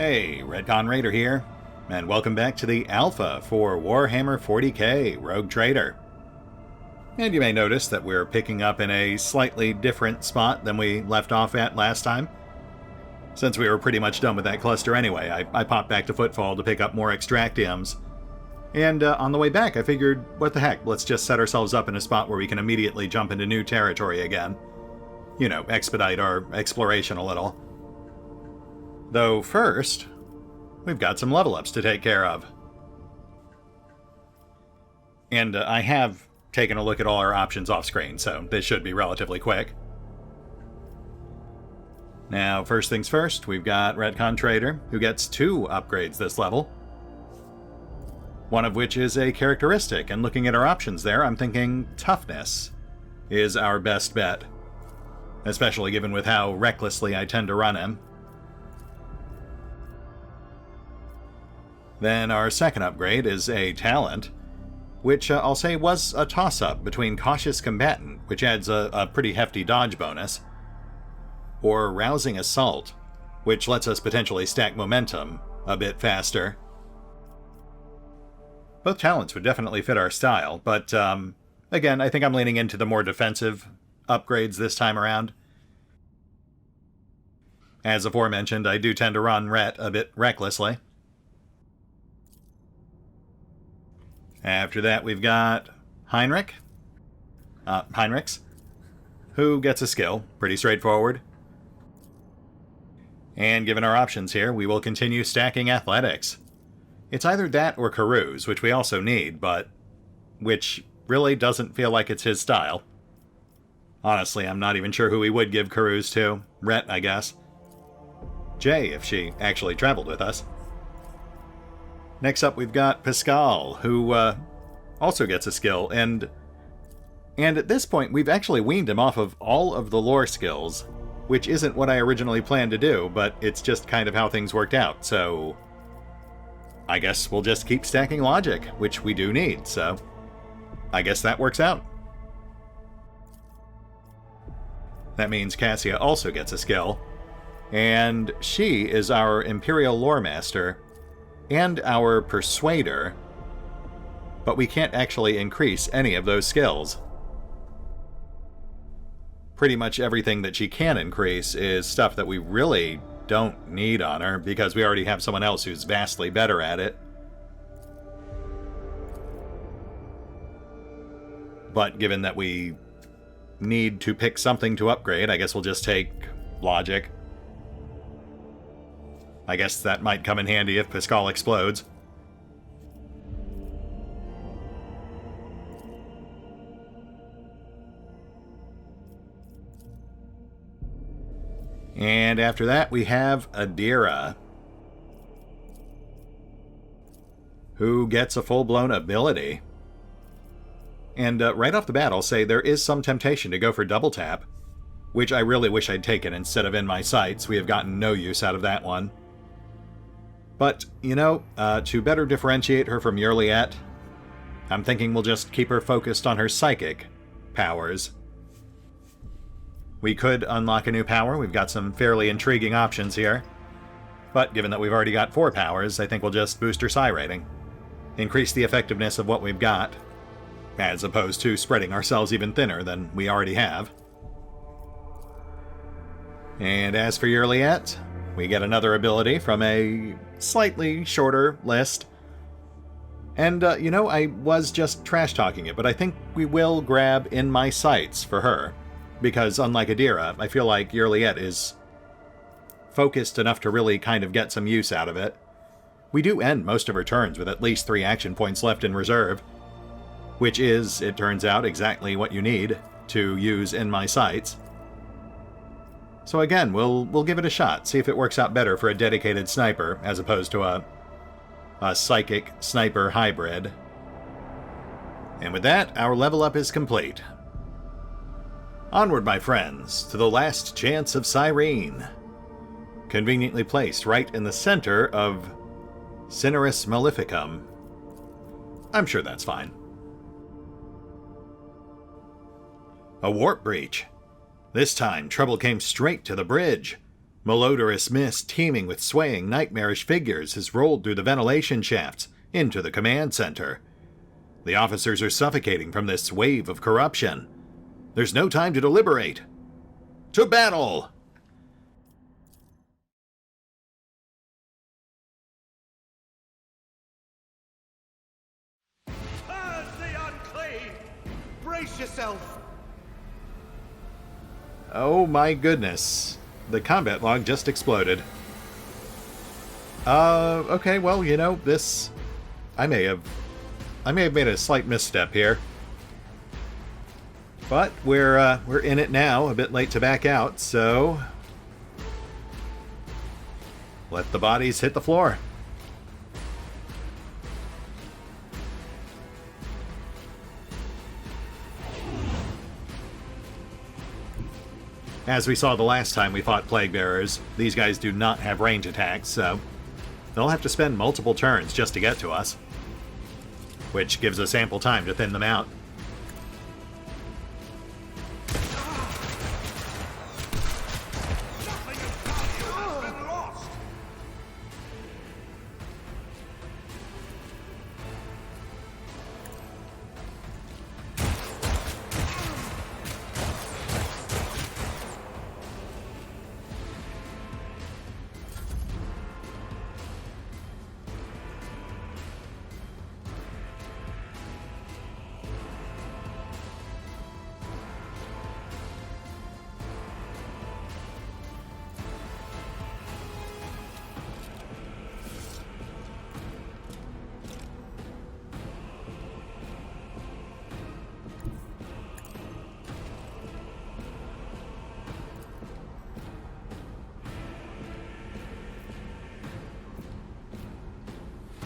Hey, RetconRaider here, and welcome back to the Alpha for Warhammer 40k Rogue Trader. And you may notice that we're picking up in a slightly different spot than we left off at last time. Since we were pretty much done with that cluster anyway, I popped back to Footfall to pick up more Extractiums. And on the way back, I figured, what the heck, let's just set ourselves up in a spot where we can immediately jump into new territory again. You know, expedite our exploration a little. Though first, we've got some level ups to take care of. And I have taken a look at all our options off screen, so this should be relatively quick. Now, first things first, we've got RetconRaider, who gets 2 upgrades this level. One of which is a characteristic, and looking at our options there, I'm thinking toughness is our best bet. Especially given with how recklessly I tend to run him. Then our second upgrade is a talent, which I'll say was a toss-up between Cautious Combatant, which adds a pretty hefty dodge bonus, or Rousing Assault, which lets us potentially stack momentum a bit faster. Both talents would definitely fit our style, but again, I think I'm leaning into the more defensive upgrades this time around. As aforementioned, I do tend to run Ret a bit recklessly. After that, we've got Heinrichs, who gets a skill, pretty straightforward. And given our options here, we will continue stacking athletics. It's either that or Carouse, which we also need, but which really doesn't feel like it's his style. Honestly, I'm not even sure who we would give Carouse to. Ret, I guess. Jay, if she actually traveled with us. Next up, we've got Pascal, who also gets a skill, and at this point, we've actually weaned him off of all of the lore skills, which isn't what I originally planned to do, but it's just kind of how things worked out, so I guess we'll just keep stacking logic, which we do need, so I guess that works out. That means Cassia also gets a skill, and she is our Imperial Lore Master, and our Persuader, but we can't actually increase any of those skills. Pretty much everything that she can increase is stuff that we really don't need on her, because we already have someone else who's vastly better at it. But given that we need to pick something to upgrade, I guess we'll just take Logic. I guess that might come in handy if Pascal explodes. And after that, we have Adira, who gets a full-blown ability. And right off the bat, I'll say there is some temptation to go for double tap, which I really wish I'd taken instead of In My Sights. We have gotten no use out of that one. But, you know, to better differentiate her from Yurliet, I'm thinking we'll just keep her focused on her psychic powers. We could unlock a new power. We've got some fairly intriguing options here. But given that we've already got 4 powers, I think we'll just boost her psi rating. Increase the effectiveness of what we've got, as opposed to spreading ourselves even thinner than we already have. And as for Yurliet, we get another ability from a slightly shorter list. And, you know, I was just trash-talking it, but I think we will grab In My Sights for her. Because, unlike Adira, I feel like Yurliet is focused enough to really kind of get some use out of it. We do end most of her turns with at least 3 action points left in reserve, which is, it turns out, exactly what you need to use In My Sights. So again, we'll give it a shot, see if it works out better for a dedicated sniper, as opposed to a psychic sniper hybrid. And with that, our level up is complete. Onward, my friends, to the last chance of Cyrene. Conveniently placed right in the center of Cineris Maleficum. I'm sure that's fine. A warp breach. This time, trouble came straight to the bridge. Malodorous mist teeming with swaying, nightmarish figures has rolled through the ventilation shafts into the command center. The officers are suffocating from this wave of corruption. There's no time to deliberate. To battle! Curse the unclean! Brace yourself! Oh my goodness. The combat log just exploded. Okay, well, you know, this... I may have made a slight misstep here. But we're in it now, a bit late to back out, so... let the bodies hit the floor. As we saw the last time we fought Plague Bearers, these guys do not have range attacks, so they'll have to spend multiple turns just to get to us, which gives us ample time to thin them out.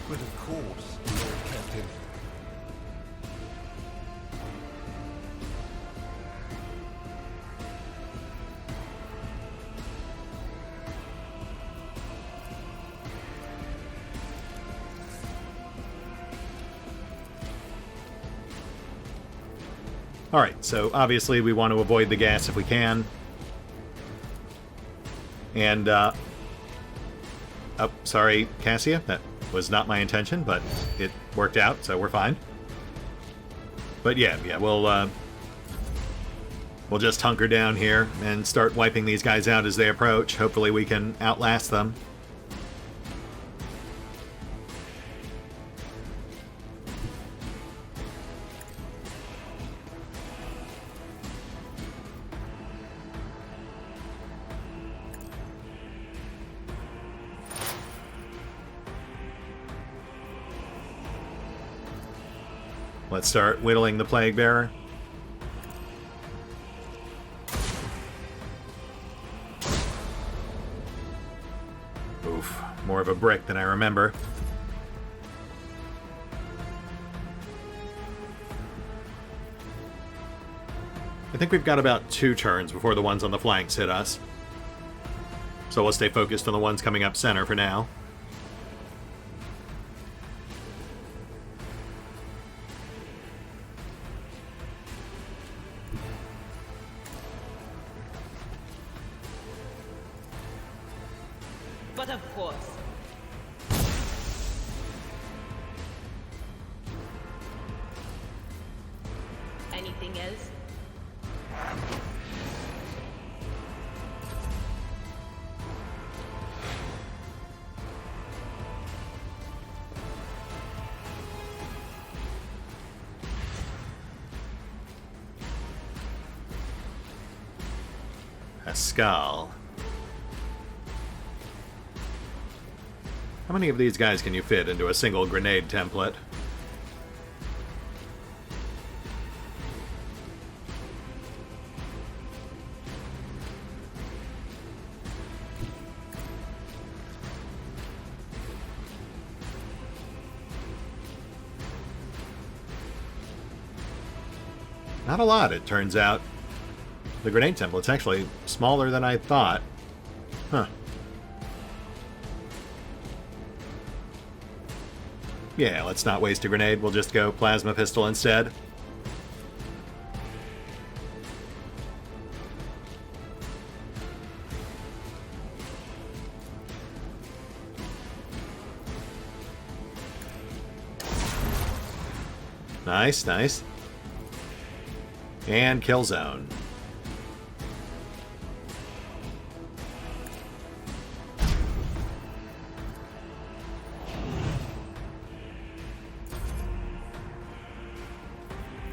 But of course, Lord Captain. Alright, so obviously we want to avoid the gas if we can. And, oh, sorry, Cassia, that was not my intention, but it worked out, so we're fine. But yeah, we'll just hunker down here and start wiping these guys out as they approach. Hopefully we can outlast them. Let's start whittling the Plague Bearer. Oof, more of a brick than I remember. I think we've got about 2 turns before the ones on the flanks hit us. So we'll stay focused on the ones coming up center for now. But of course. Anything else? Pascal. How many of these guys can you fit into a single grenade template? Not a lot, it turns out. The grenade template's actually smaller than I thought. Huh. Yeah, let's not waste a grenade. We'll just go plasma pistol instead. Nice, nice. And kill zone.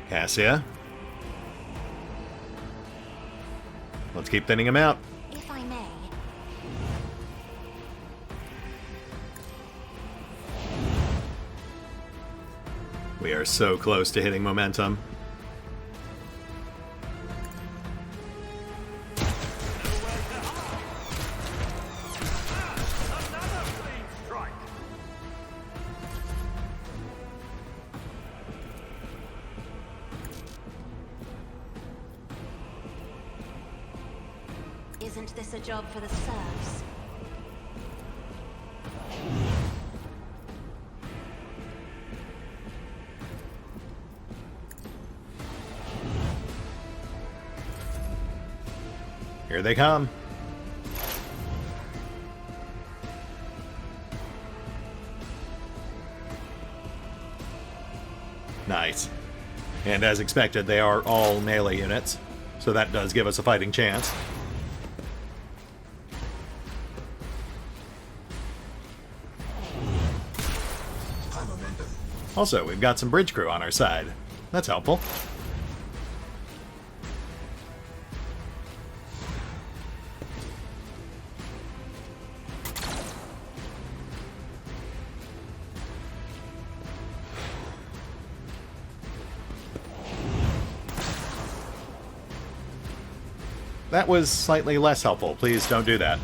Cassia. Let's keep thinning him out. If I may. We are so close to hitting momentum. Another clean strike. Isn't this a job for the serfs? Here they come. Nice. And as expected, they are all melee units, so that does give us a fighting chance. Also, we've got some bridge crew on our side. That's helpful. That was slightly less helpful. Please don't do that.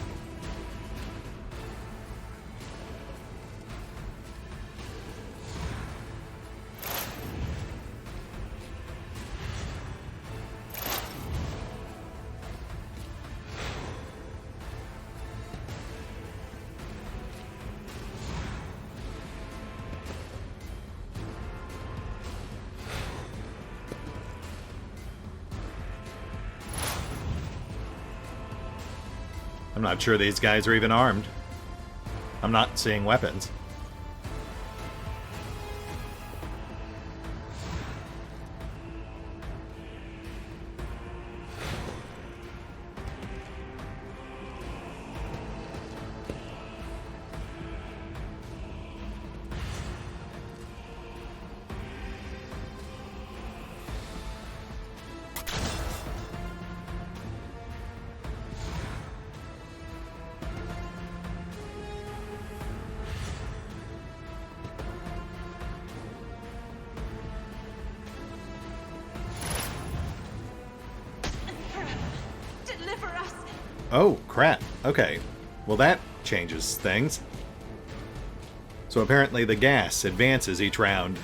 I'm not sure these guys are even armed. I'm not seeing weapons. Deliver us! Oh, crap. Okay. Well, that changes things. So apparently the gas advances each round,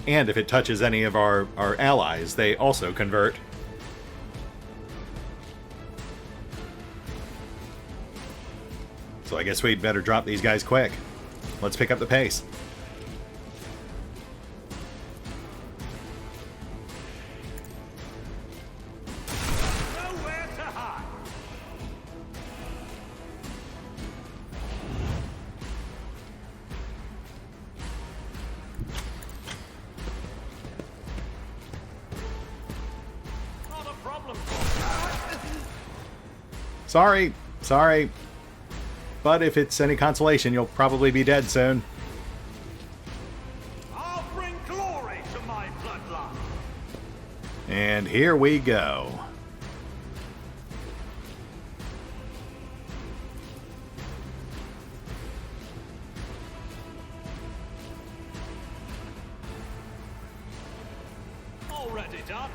and if it touches any of our allies, they also convert. So I guess we'd better drop these guys quick. Let's pick up the pace. Nowhere to hide. Not a problem. Sorry. Sorry. But if it's any consolation, you'll probably be dead soon. I'll bring glory to my bloodline. And here we go. Already done.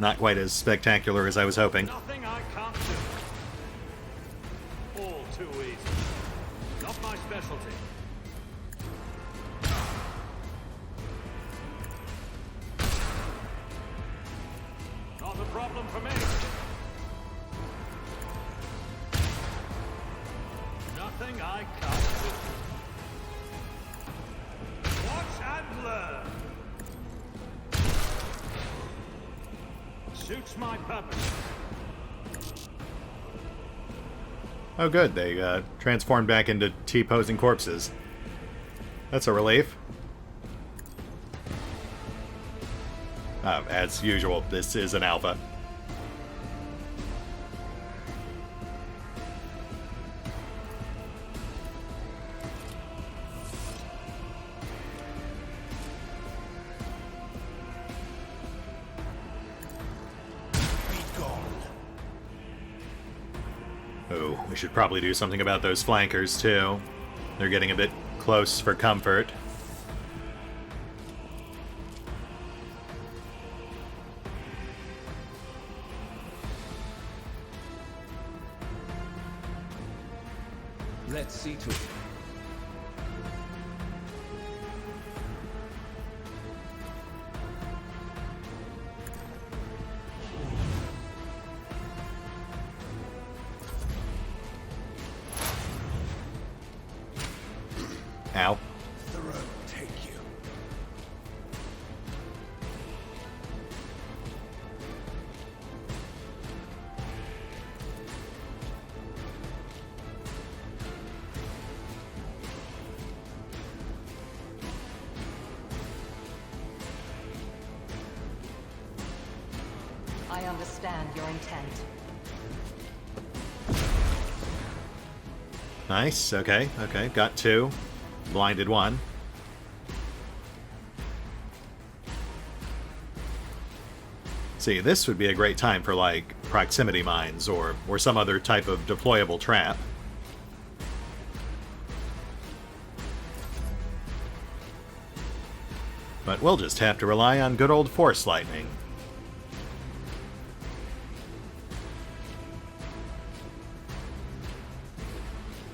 Not quite as spectacular as I was hoping. Nothing I can't do. All too easy. Not my specialty. Not a problem for me. Nothing I can't do. Watch and learn. Suits my purpose. Oh good, they transformed back into T-posing corpses. That's a relief. As usual, this is an alpha. Oh, we should probably do something about those flankers, too. They're getting a bit close for comfort. Let's see to it. Ow. The road take you. I understand your intent. Nice, okay, okay, got 2. Blinded 1. See, this would be a great time for, like, proximity mines or some other type of deployable trap. But we'll just have to rely on good old Force Lightning.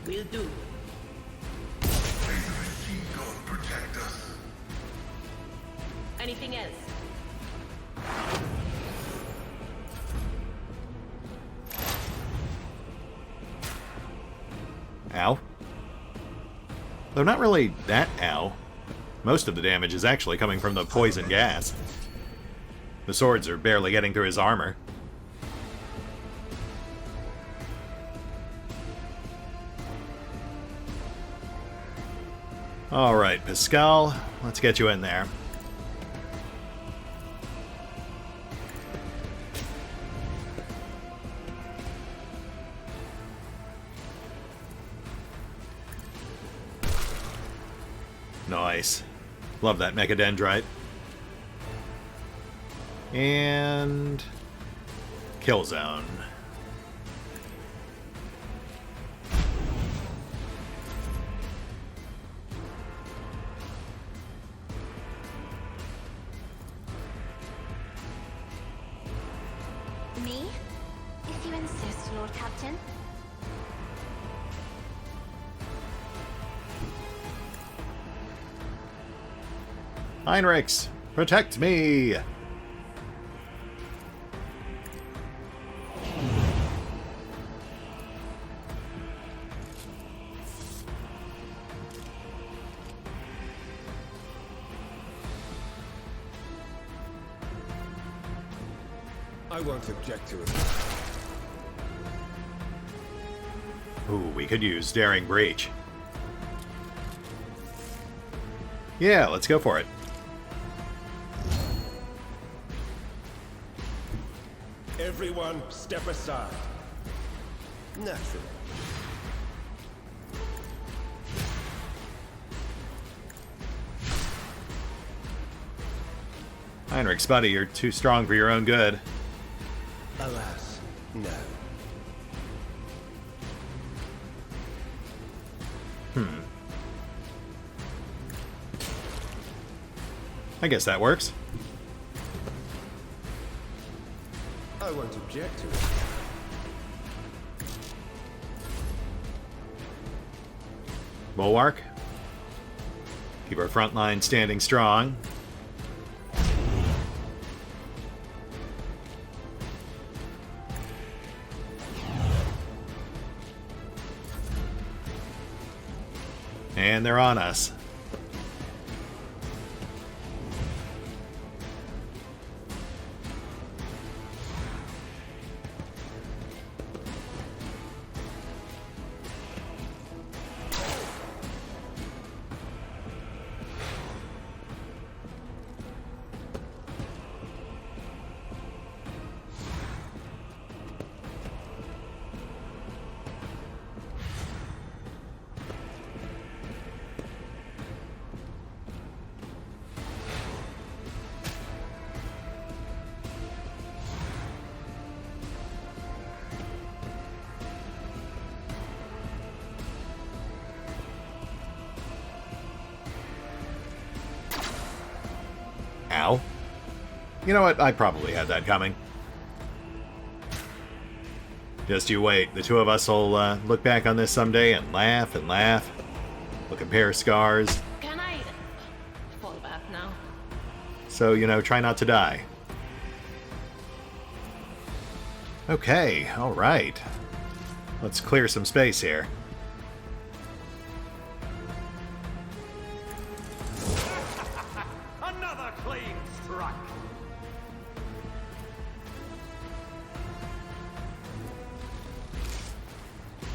Will do. Anything else? Ow. Though not really that ow. Most of the damage is actually coming from the poison gas. The swords are barely getting through his armor. Alright, Pascal, let's get you in there. Nice. Love that Mechadendrite. And... Kill Zone. Me? If you insist, Lord Captain. Heinrichs, protect me! I won't object to it. Ooh, we could use Daring Breach. Yeah, let's go for it. Everyone, step aside. Naturally. Heinrichs, buddy, you're too strong for your own good. Alas, no. I guess that works. I won't object to it. Bulwark. Keep our front line standing strong. And they're on us. Ow. You know what? I probably had that coming. Just you wait. The two of us will look back on this someday and laugh and laugh. We'll compare scars. Can I fall back now? So, you know, try not to die. Okay, alright. Let's clear some space here. Another clean strike.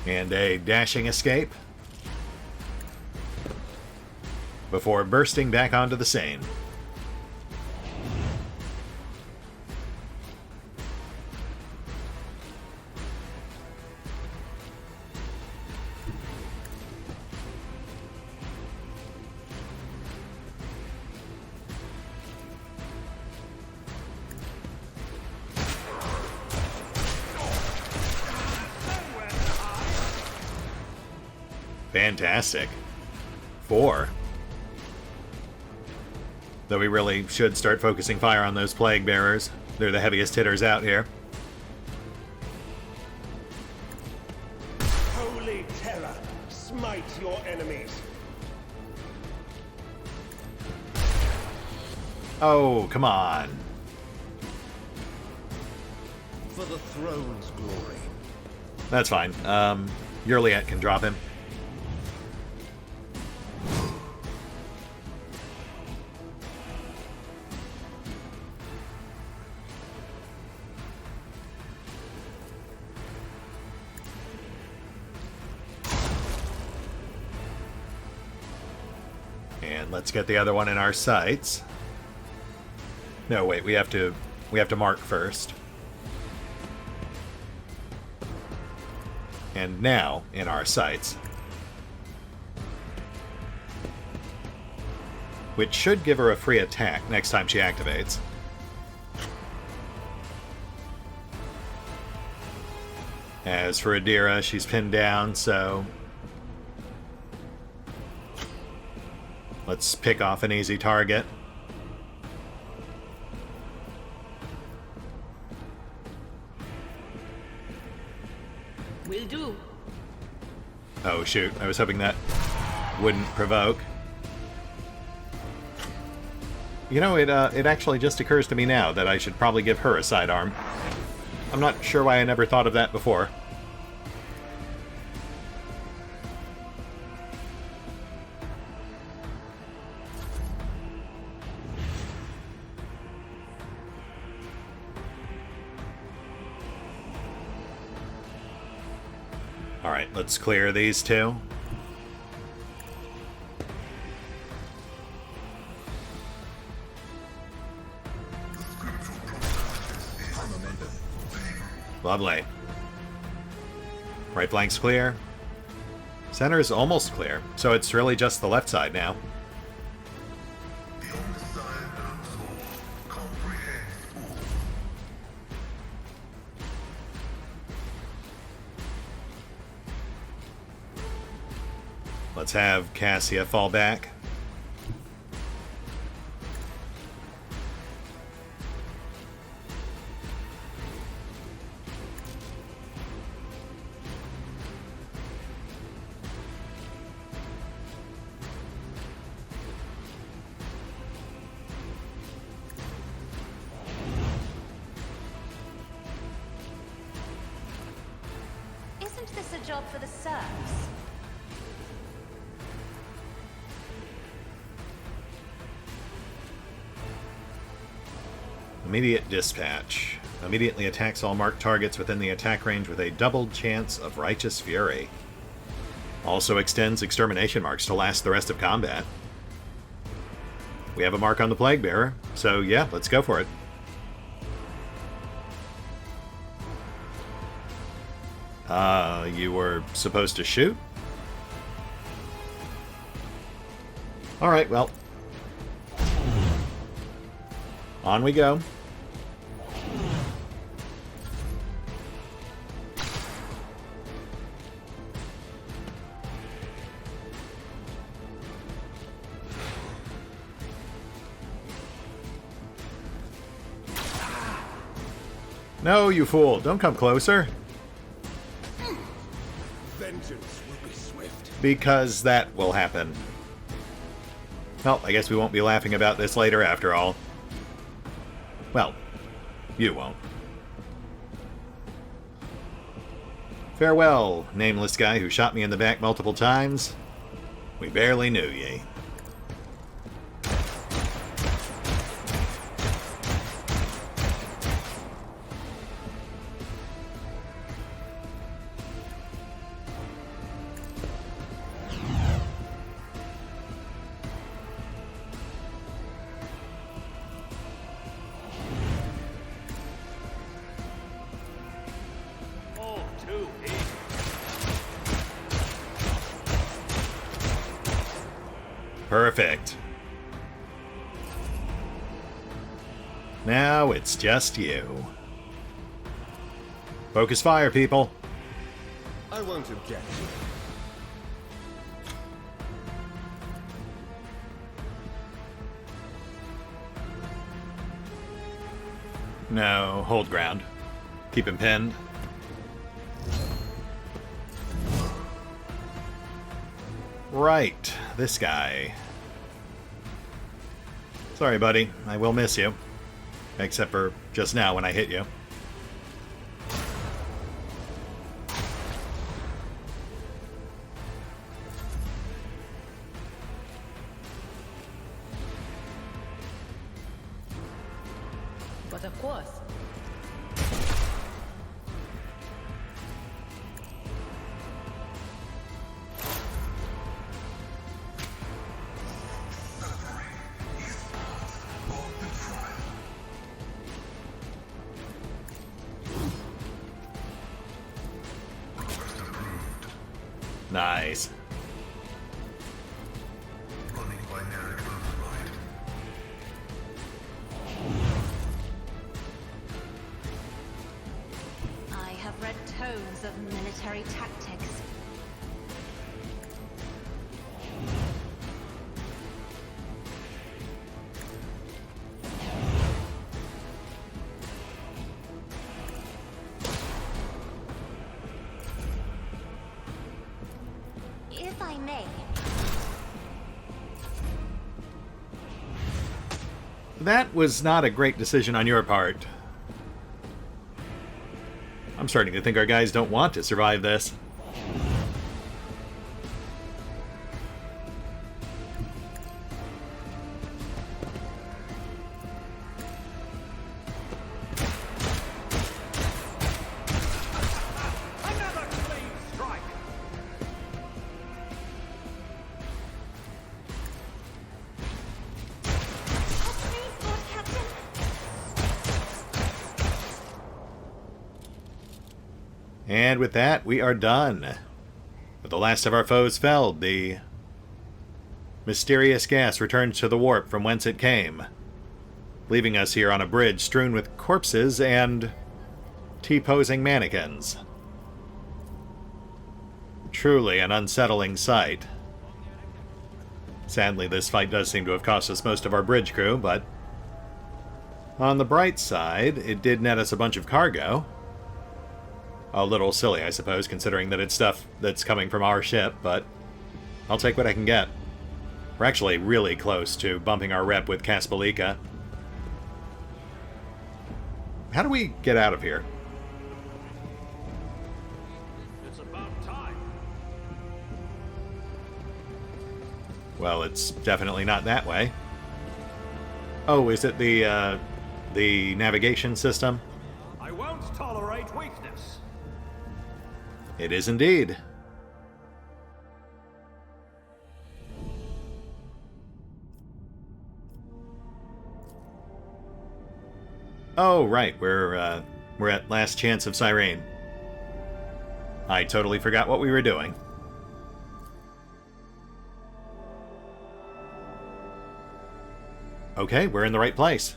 And a dashing escape. Before bursting back onto the Seine. Fantastic. 4. Though we really should start focusing fire on those plague bearers. They're the heaviest hitters out here. Holy terror, smite your enemies. Oh, come on. For the throne's glory. That's fine. Yurliet can drop him. And let's get the other one in our sights. No, wait, we have to mark first. And now in our sights. Which should give her a free attack next time she activates. As for Adira, she's pinned down, so let's pick off an easy target. Will do. Oh shoot, I was hoping that wouldn't provoke. You know, it actually just occurs to me now that I should probably give her a sidearm. I'm not sure why I never thought of that before. Alright, let's clear these two. Lovely. Right flank's clear. Center's almost clear, so it's really just the left side now. Let's have Cassia fall back. Isn't this a job for the serfs? Immediate dispatch. Immediately attacks all marked targets within the attack range with a doubled chance of righteous fury. Also extends extermination marks to last the rest of combat. We have a mark on the Plague Bearer, so yeah, let's go for it. You were supposed to shoot? Alright, well. On we go. No, you fool. Don't come closer. Vengeance will be swift. Because that will happen. Well, I guess we won't be laughing about this later after all. Well, you won't. Farewell, nameless guy who shot me in the back multiple times. We barely knew ye. Oh, too easy. Perfect. Now it's just you. Focus fire, people. I won't object. No, hold ground. Keep him pinned. Right, this guy. Sorry, buddy. I will miss you. Except for just now when I hit you. But of course. Nice. I have read tomes of military tactics. If I may, That was not a great decision on your part. I'm starting to think our guys don't want to survive this. Another clean strike. please, Lord Captain. And with that, we are done. With the last of our foes felled, the mysterious gas returned to the warp from whence it came, leaving us here on a bridge strewn with corpses and T-posing mannequins. Truly an unsettling sight. Sadly, this fight does seem to have cost us most of our bridge crew, but on the bright side, it did net us a bunch of cargo. A little silly, I suppose, considering that it's stuff that's coming from our ship, but I'll take what I can get. We're actually really close to bumping our rep with Kaspalika. How do we get out of here? It's about time. Well, it's definitely not that way. Oh, is it the navigation system? I won't tolerate weakness. It is indeed. Oh, right, we're at last chance of Cyrene. I totally forgot what we were doing. Okay, we're in the right place.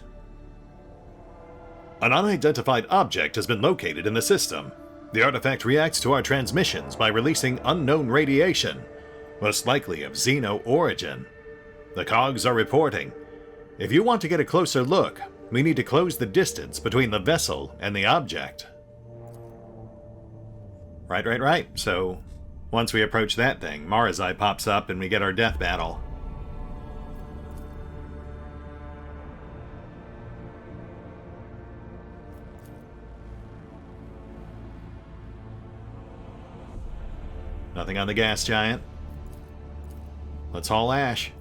An unidentified object has been located in the system. The artifact reacts to our transmissions by releasing unknown radiation, most likely of Xeno origin. The cogs are reporting. If you want to get a closer look, We need to close the distance between the vessel and the object. Right. So, once we approach that thing, Marazai pops up and we get our death battle. Nothing on the gas giant. Let's haul ash.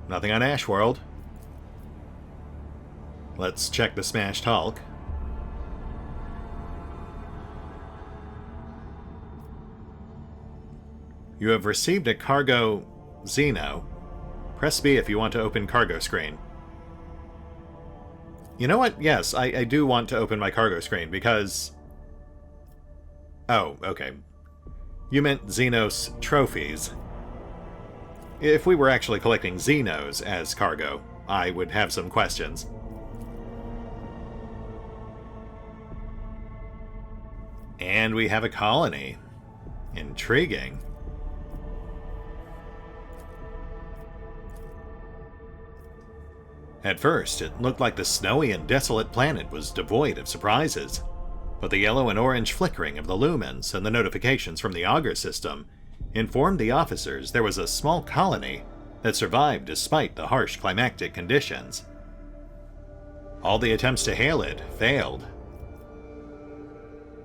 Nothing on Ash World. Let's check the smashed Hulk. You have received a cargo Xeno. Press B if you want to open cargo screen. You know what? Yes, I do want to open my cargo screen because... Oh, okay. You meant Xenos trophies. If we were actually collecting Xenos as cargo, I would have some questions. And we have a colony. Intriguing. At first, it looked like the snowy and desolate planet was devoid of surprises, but the yellow and orange flickering of the lumens and the notifications from the auger system informed the officers there was a small colony that survived despite the harsh climactic conditions. All the attempts to hail it failed.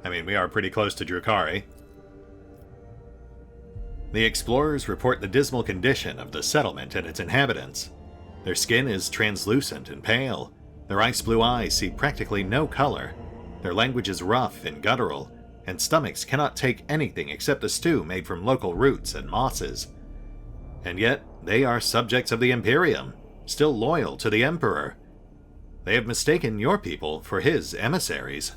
I mean, we are pretty close to Drukhari. The explorers report the dismal condition of the settlement and its inhabitants. Their skin is translucent and pale. Their ice blue eyes see practically no color. Their language is rough and guttural, and stomachs cannot take anything except a stew made from local roots and mosses. And yet, they are subjects of the Imperium, still loyal to the Emperor. They have mistaken your people for his emissaries.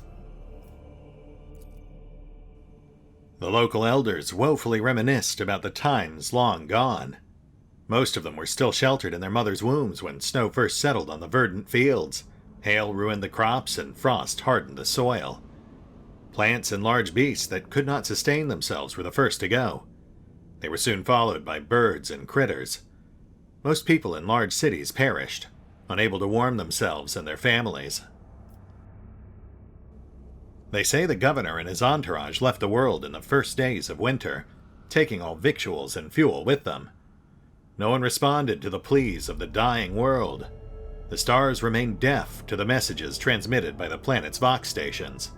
The local elders woefully reminisced about the times long gone. Most of them were still sheltered in their mothers' wombs when snow first settled on the verdant fields. Hail ruined the crops and frost hardened the soil. Plants and large beasts that could not sustain themselves were the first to go. They were soon followed by birds and critters. Most people in large cities perished, unable to warm themselves and their families. They say the governor and his entourage left the world in the first days of winter, taking all victuals and fuel with them. No one responded to the pleas of the dying world. The stars remained deaf to the messages transmitted by the planet's Vox stations.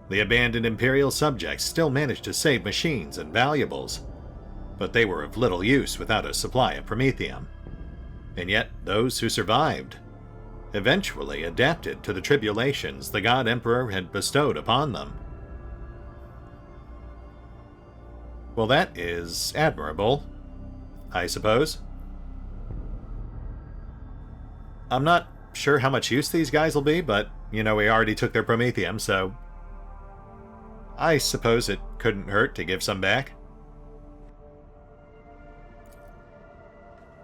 The abandoned Imperial subjects still managed to save machines and valuables, but they were of little use without a supply of promethium. And yet, those who survived eventually adapted to the tribulations the God Emperor had bestowed upon them. Well, that is admirable, I suppose. I'm not sure how much use these guys will be, but, we already took their promethium, so I suppose it couldn't hurt to give some back.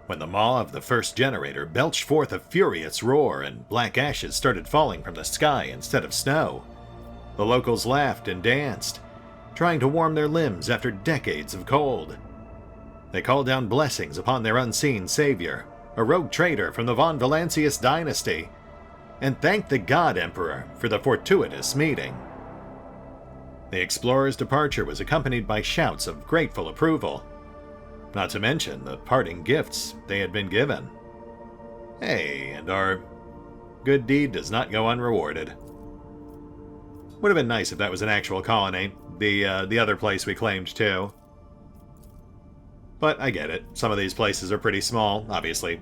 When the maw of the first generator belched forth a furious roar and black ashes started falling from the sky instead of snow, the locals laughed and danced, trying to warm their limbs after decades of cold. They called down blessings upon their unseen savior, a rogue trader from the von Valancius dynasty, and thanked the God Emperor for the fortuitous meeting. The explorers' departure was accompanied by shouts of grateful approval, not to mention the parting gifts they had been given. Hey, and our good deed does not go unrewarded. Would have been nice if that was an actual colony, the other place we claimed too. But I get it, some of these places are pretty small, obviously.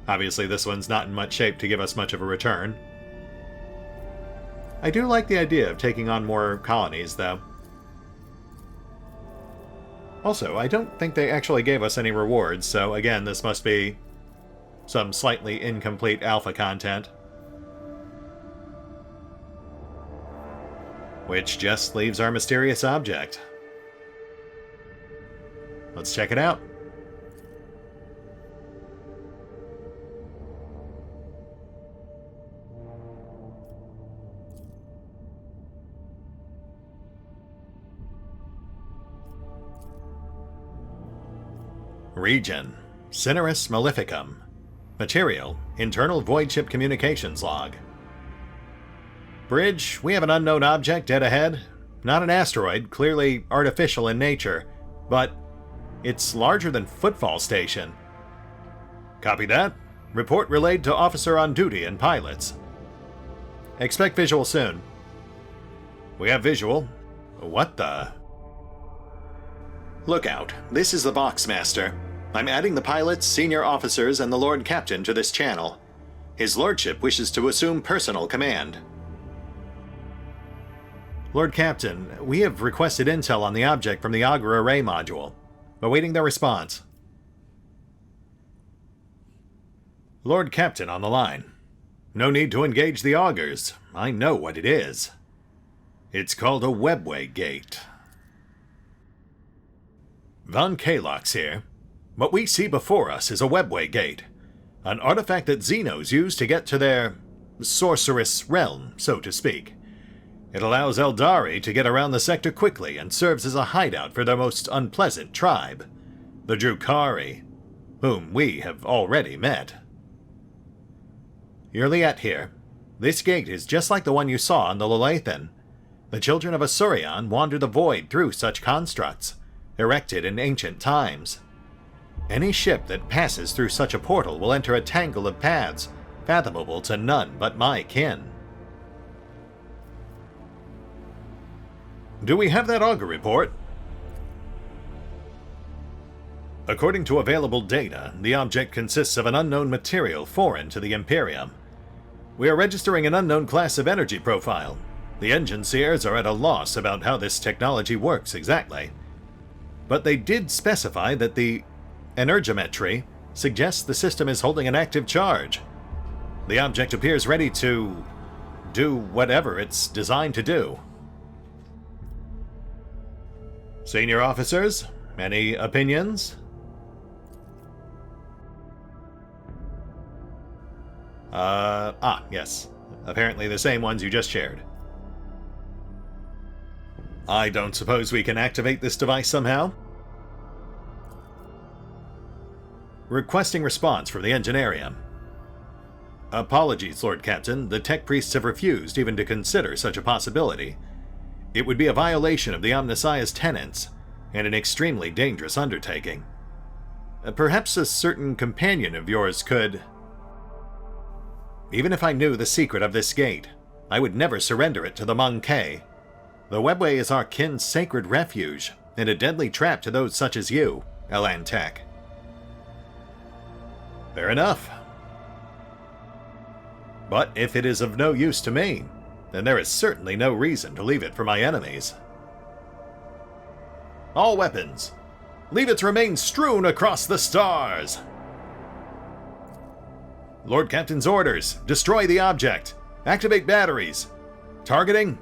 Obviously this one's not in much shape to give us much of a return. I do like the idea of taking on more colonies, though. Also, I don't think they actually gave us any rewards, so again, this must be some slightly incomplete alpha content. Which just leaves our mysterious object. Let's check it out. Region: Cineris Maleficum. Material: Internal Void Ship Communications Log. Bridge, we have an unknown object dead ahead. Not an asteroid, clearly artificial in nature, but it's larger than Footfall Station. Copy that. Report relayed to officer on duty and pilots. Expect visual soon. We have visual. What the? Look out. This is the Boxmaster. I'm adding the pilots, senior officers, and the Lord Captain to this channel. His Lordship wishes to assume personal command. Lord Captain, we have requested intel on the object from the Augur Array module. Awaiting their response. Lord Captain on the line. No need to engage the augurs. I know what it is. It's called a webway gate. Von Kalox here. What we see before us is a webway gate. An artifact that Xenos use to get to their sorceress realm, so to speak. It allows Eldari to get around the sector quickly and serves as a hideout for their most unpleasant tribe, the Drukhari, whom we have already met. Yurliet here. This gate is just like the one you saw on the Lelathan. The children of Asurion wander the void through such constructs, erected in ancient times. Any ship that passes through such a portal will enter a tangle of paths, fathomable to none but my kin. Do we have that augur report? According to available data, the object consists of an unknown material foreign to the Imperium. We are registering an unknown class of energy profile. The engine seers are at a loss about how this technology works exactly. But they did specify that the energometry suggests the system is holding an active charge. The object appears ready to do whatever it's designed to do. Senior officers, any opinions? Yes. Apparently the same ones you just shared. I don't suppose we can activate this device somehow? Requesting response from the Engineerium. Apologies, Lord Captain. The tech priests have refused even to consider such a possibility. It would be a violation of the Omnissiah's tenets, and an extremely dangerous undertaking. Perhaps a certain companion of yours could... Even if I knew the secret of this gate, I would never surrender it to the Monkey. The webway is our kin's sacred refuge, and a deadly trap to those such as you, Elantek. Fair enough. But if it is of no use to me, then there is certainly no reason to leave it for my enemies. All weapons, leave its remains strewn across the stars! Lord Captain's orders, destroy the object, activate batteries. Targeting,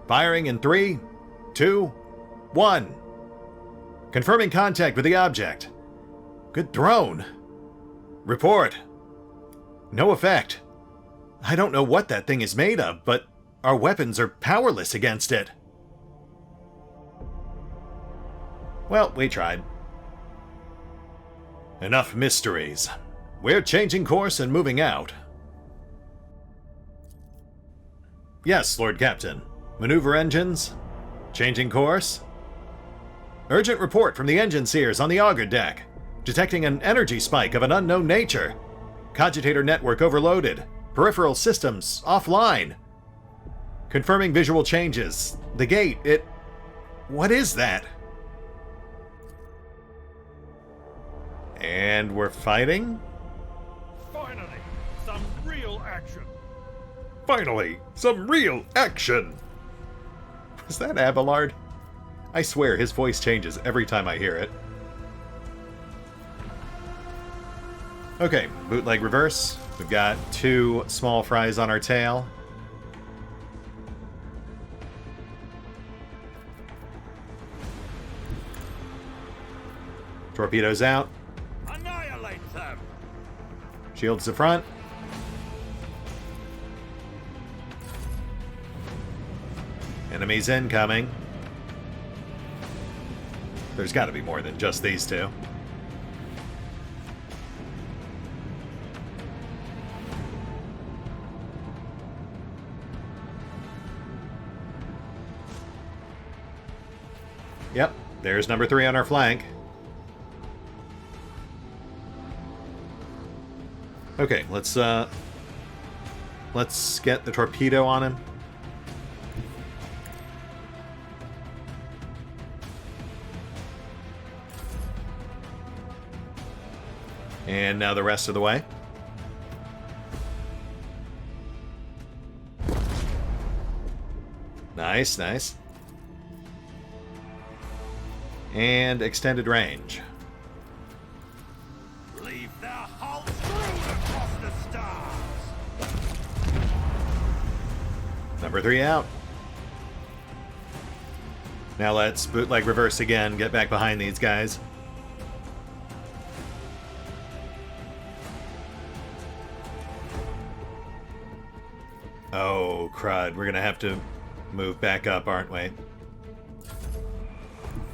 firing in 3, 2, 1. Confirming contact with the object. Good drone. Report. No effect. I don't know what that thing is made of, but our weapons are powerless against it. Well, we tried. Enough mysteries. We're changing course and moving out. Yes, Lord Captain. Maneuver engines. Changing course. Urgent report from the engine seers on the auger deck. Detecting an energy spike of an unknown nature. Cogitator network overloaded. Peripheral systems offline. Confirming visual changes. The gate, what is that? And we're fighting? Finally, some real action. Finally, some real action! Was that Abelard? I swear his voice changes every time I hear it. Okay, bootleg reverse. We've got 2 small fries on our tail. Torpedoes out. Annihilate them! Shields to front. Enemies incoming. There's got to be more than just these 2. Yep, there's number 3 on our flank. Okay, let's get the torpedo on him. And now the rest of the way. Nice, nice. And extended range. Leave their hull strewn across the stars. Number 3 out. Now let's bootleg reverse again, get back behind these guys. Oh, crud. We're gonna have to move back up, aren't we?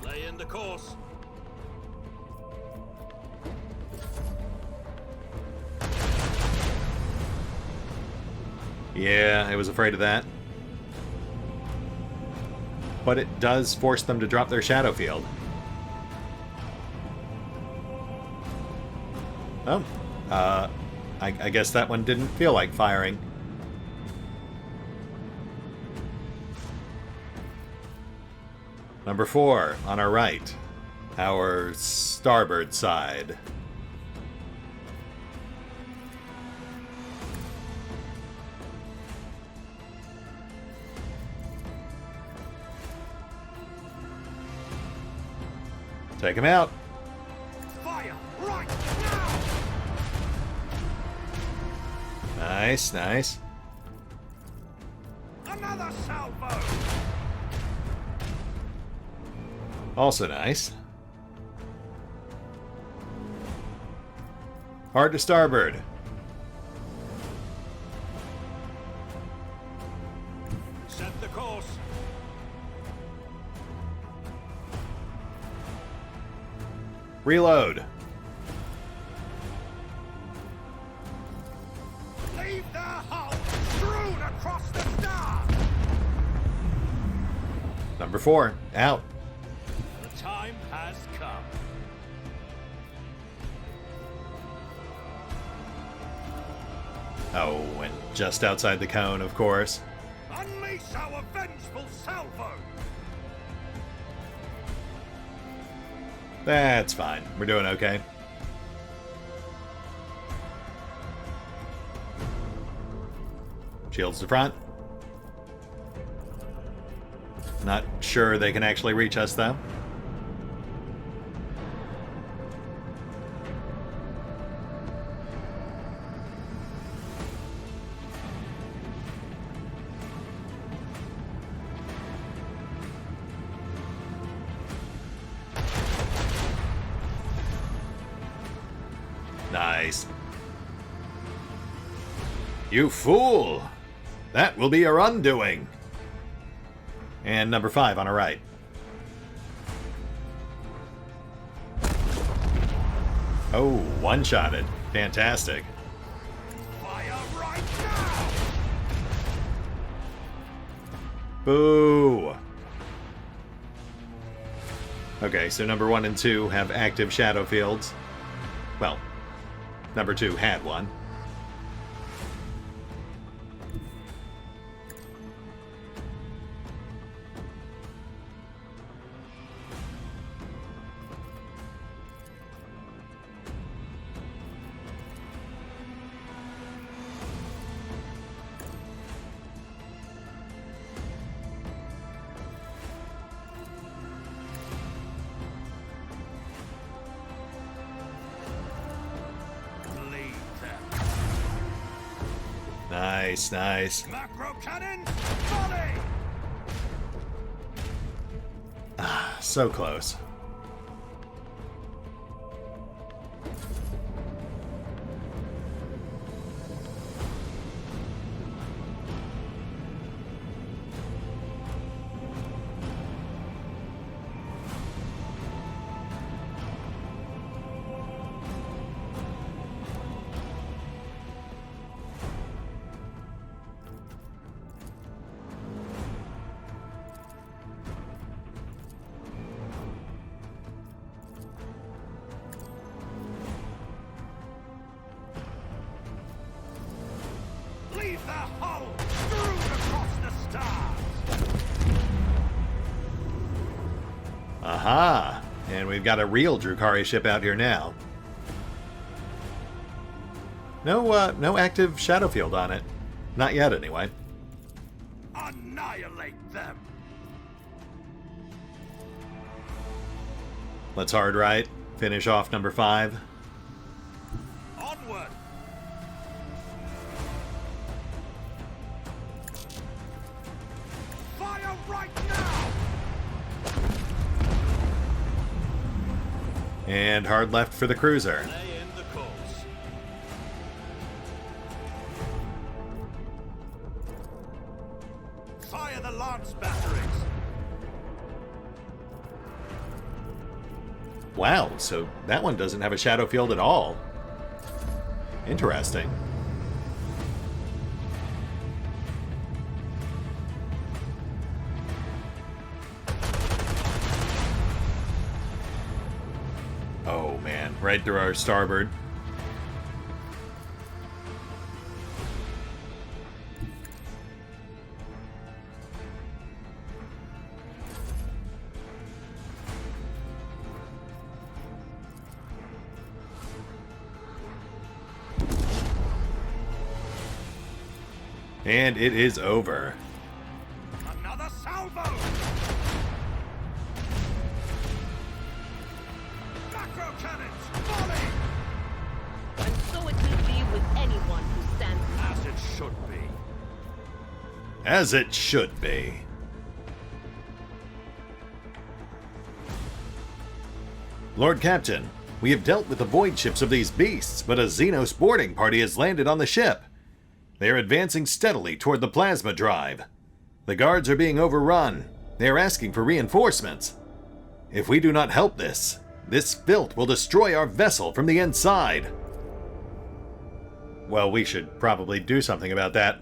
Lay in the course. Yeah, I was afraid of that. But it does force them to drop their shadow field. Oh. I guess that one didn't feel like firing. Number 4, on our right. Our starboard side. Take him out. Fire right now. Nice, nice. Another salvo. Also nice. Hard to starboard. Set the course. Reload. Leave their hull strewn across the stars. Number 4, out. The time has come. Oh, and just outside the cone, of course. Unleash our vengeful salvo. That's fine. We're doing okay. Shields to front. Not sure they can actually reach us, though. Nice. You fool! That will be your undoing! And number 5 on our right. Oh, one-shotted. Fantastic. Fire right now. Boo! Okay, so number 1 and 2 have active shadow fields. Well, number 2 had one. Nice, nice. Macro cannon, volley! So close. Aha! And we've got a real Drukhari ship out here now. No active shadow field on it. Not yet, anyway. Annihilate them! Let's hard right. Finish off number 5. Onward! Fire right now! And hard left for the cruiser. Lay in the course. Fire the lance batteries! Wow, so that one doesn't have a shadow field at all. Interesting. Oh man, right through our starboard. And it is over. Another salvo! Macro cannons! Volley! And so it will be with anyone who stands. As it should be. As it should be. Lord Captain, we have dealt with the void ships of these beasts, but a Xenos boarding party has landed on the ship. They are advancing steadily toward the plasma drive. The guards are being overrun. They are asking for reinforcements. If we do not help this filth will destroy our vessel from the inside. Well, we should probably do something about that.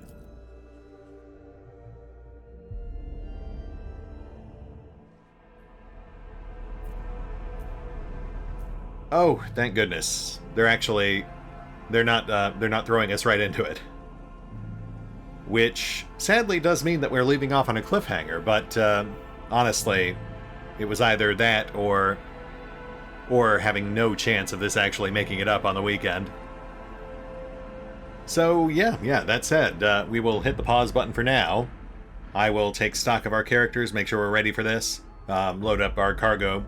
Oh, thank goodness. They're not throwing us right into it. Which sadly does mean that we're leaving off on a cliffhanger, but honestly, it was either that or having no chance of this actually making it up on the weekend. So yeah, that said, we will hit the pause button for now. I will take stock of our characters, make sure we're ready for this, load up our cargo.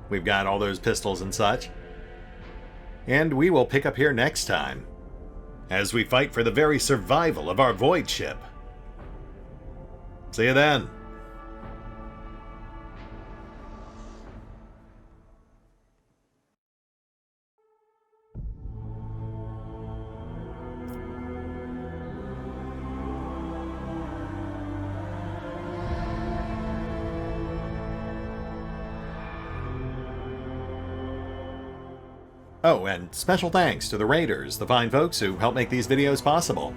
We've got all those pistols and such. And we will pick up here next time, as we fight for the very survival of our void ship. See you then. Oh, and special thanks to the Raiders, the fine folks who help make these videos possible,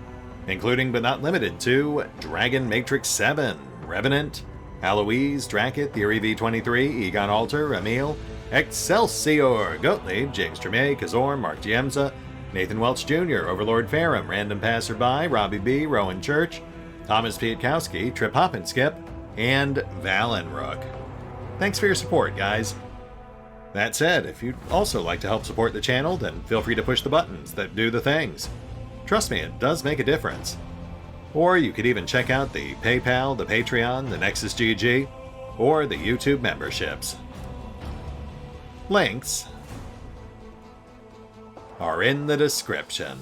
including but not limited to Dragon Matrix 7, Revenant, Alois, Drakiith, Theory V23, EgonAlter, Emile, Exsellsior, Gottlieb, James Trimmier, Kazorm, Mark Giemza, Nathan Welch Jr., OverlordPherom, RandomPassrby, RobbyB, Rowan Church, Tomasz Piątkowski, Triphoppenskip, and Valinrook. Thanks for your support, guys. That said, if you'd also like to help support the channel, then feel free to push the buttons that do the things. Trust me, it does make a difference. Or you could even check out the PayPal, the Patreon, the Nexus GG, or the YouTube memberships. Links are in the description.